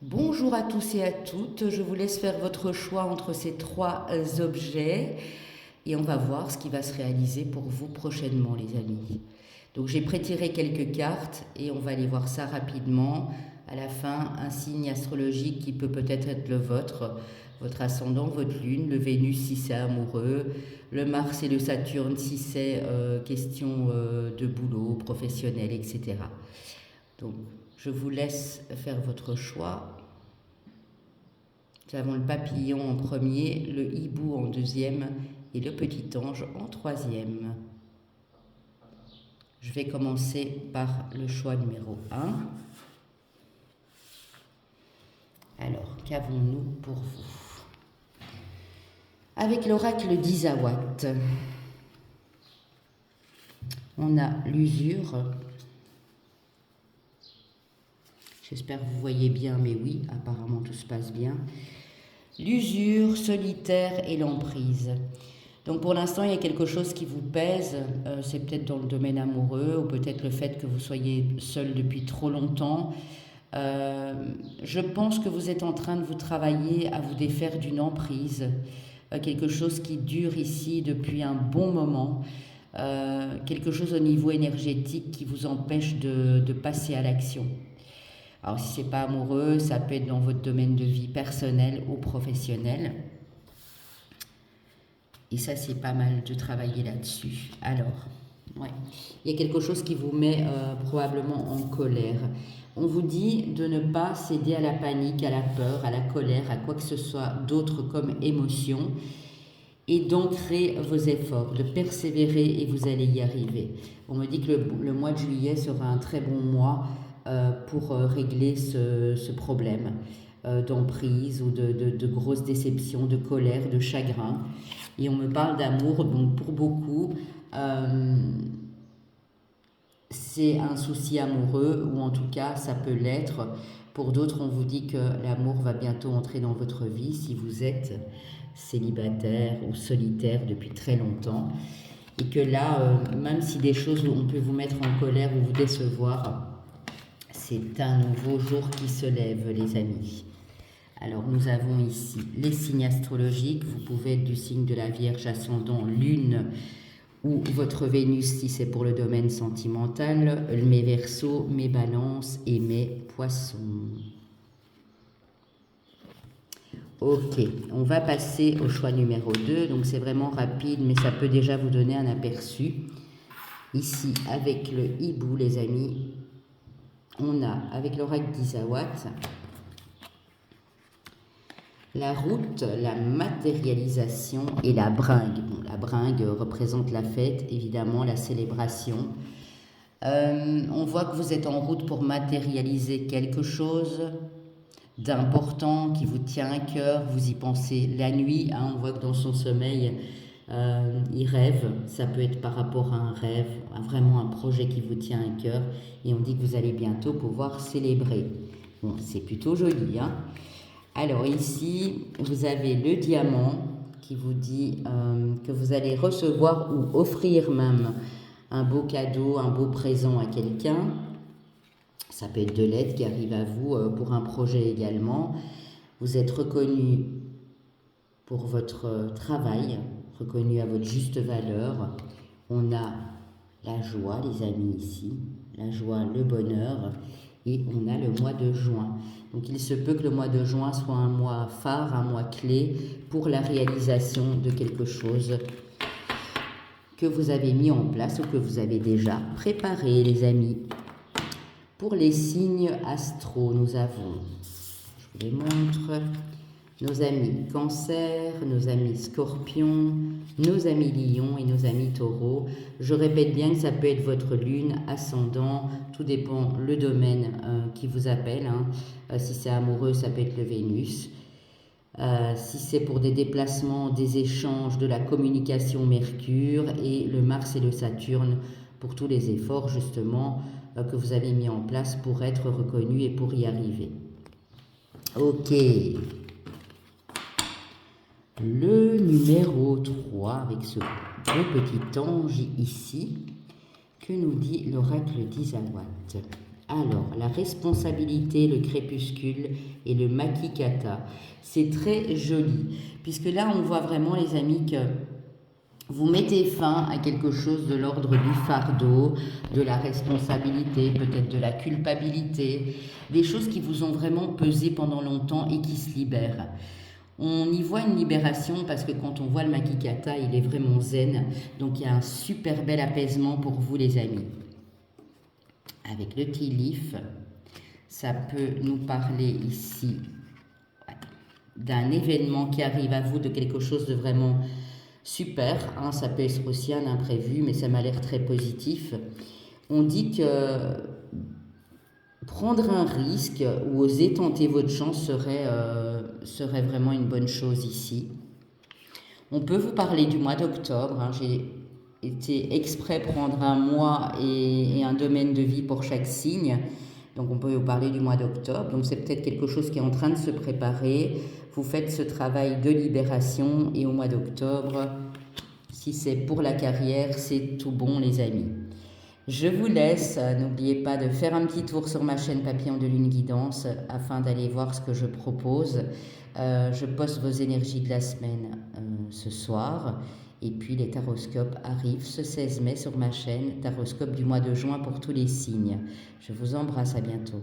Bonjour à tous et à toutes, je vous laisse faire votre choix entre ces trois objets et on va voir ce qui va se réaliser pour vous prochainement les amis. Donc j'ai prétiré quelques cartes et on va aller voir ça rapidement. À la fin, un signe astrologique qui peut peut-être être le vôtre, votre ascendant, votre lune, le Vénus si c'est amoureux, le Mars et le Saturne si c'est question de boulot, professionnel, etc. Donc je vous laisse faire votre choix. Nous avons le papillon en premier, le hibou en deuxième et le petit ange en troisième. Je vais commencer par le choix numéro 1. Alors, qu'avons-nous pour vous? Avec l'oracle d'Isawat, on a l'usure. J'espère que vous voyez bien, mais oui, apparemment tout se passe bien. L'usure, solitaire et l'emprise. Donc pour l'instant, il y a quelque chose qui vous pèse, c'est peut-être dans le domaine amoureux ou peut-être le fait que vous soyez seul depuis trop longtemps. Je pense que vous êtes en train de vous travailler à vous défaire d'une emprise, quelque chose qui dure ici depuis un bon moment, quelque chose au niveau énergétique qui vous empêche de passer à l'action. Alors si ce n'est pas amoureux, ça peut être dans votre domaine de vie personnel ou professionnel. Et ça, c'est pas mal de travailler là-dessus. Alors, ouais, il y a quelque chose qui vous met probablement en colère. On vous dit de ne pas céder à la panique, à la peur, à la colère, à quoi que ce soit d'autre comme émotion. Et d'ancrer vos efforts, de persévérer et vous allez y arriver. On me dit que le mois de juillet sera un très bon mois pour régler ce problème d'emprise ou de grosses déceptions, de colère, de chagrin. Et on me parle d'amour, donc pour beaucoup, c'est un souci amoureux, ou en tout cas ça peut l'être. Pour d'autres, on vous dit que l'amour va bientôt entrer dans votre vie si vous êtes célibataire ou solitaire depuis très longtemps. Et que là, même si des choses où on peut vous mettre en colère ou vous décevoir, c'est un nouveau jour qui se lève, les amis. Alors, nous avons ici les signes astrologiques. Vous pouvez être du signe de la Vierge, ascendant, lune, ou votre Vénus si c'est pour le domaine sentimental, mes Verseaux, mes Balances et mes Poissons. Ok, on va passer au choix numéro 2. Donc, c'est vraiment rapide, mais ça peut déjà vous donner un aperçu. Ici, avec le hibou, les amis, on a, avec l'oracle d'Isawat, la route, la matérialisation et la bringue. Bon, la bringue représente la fête, évidemment, la célébration. On voit que vous êtes en route pour matérialiser quelque chose d'important qui vous tient à cœur. Vous y pensez la nuit. Hein, on voit que dans son sommeil, il rêve. Ça peut être par rapport à un rêve, vraiment un projet qui vous tient à cœur. Et on dit que vous allez bientôt pouvoir célébrer. Bon, c'est plutôt joli, hein. Alors ici, vous avez le diamant qui vous dit que vous allez recevoir ou offrir même un beau cadeau, un beau présent à quelqu'un. Ça peut être de l'aide qui arrive à vous pour un projet également. Vous êtes reconnu pour votre travail, reconnu à votre juste valeur. On a la joie, les amis, ici, la joie, le bonheur. Et on a le mois de juin. Donc il se peut que le mois de juin soit un mois phare, un mois clé pour la réalisation de quelque chose que vous avez mis en place ou que vous avez déjà préparé, les amis. Pour les signes astro, nous avons, je vous les montre, nos amis Cancer, nos amis Scorpion, nos amis Lion et nos amis Taureau. Je répète bien que ça peut être votre lune, ascendant, tout dépend le domaine qui vous appelle. Hein. Si c'est amoureux, ça peut être le Vénus. Si c'est pour des déplacements, des échanges, de la communication, Mercure, et le Mars et le Saturne pour tous les efforts justement que vous avez mis en place pour être reconnu et pour y arriver. Ok. Le numéro 3, avec ce beau petit ange ici, que nous dit l'oracle d'Isawat. Alors, la responsabilité, le crépuscule et le makikata, c'est très joli, puisque là, on voit vraiment, les amis, que vous mettez fin à quelque chose de l'ordre du fardeau, de la responsabilité, peut-être de la culpabilité, des choses qui vous ont vraiment pesé pendant longtemps et qui se libèrent. On y voit une libération parce que quand on voit le makikata, il est vraiment zen. Donc il y a un super bel apaisement pour vous, les amis. Avec le tea leaf, ça peut nous parler ici d'un événement qui arrive à vous, de quelque chose de vraiment super. Hein, ça peut être aussi un imprévu, mais ça m'a l'air très positif. On dit que prendre un risque ou oser tenter votre chance serait vraiment une bonne chose ici. On peut vous parler du mois d'octobre. Hein. J'ai été exprès prendre un mois et un domaine de vie pour chaque signe. Donc on peut vous parler du mois d'octobre. Donc c'est peut-être quelque chose qui est en train de se préparer. Vous faites ce travail de libération et au mois d'octobre, si c'est pour la carrière, c'est tout bon, les amis. Je vous laisse. N'oubliez pas de faire un petit tour sur ma chaîne Papillon de Lune Guidance afin d'aller voir ce que je propose. Je poste vos énergies de la semaine ce soir. Et puis les taroscopes arrivent ce 16 mai sur ma chaîne, taroscope du mois de juin pour tous les signes. Je vous embrasse, à bientôt.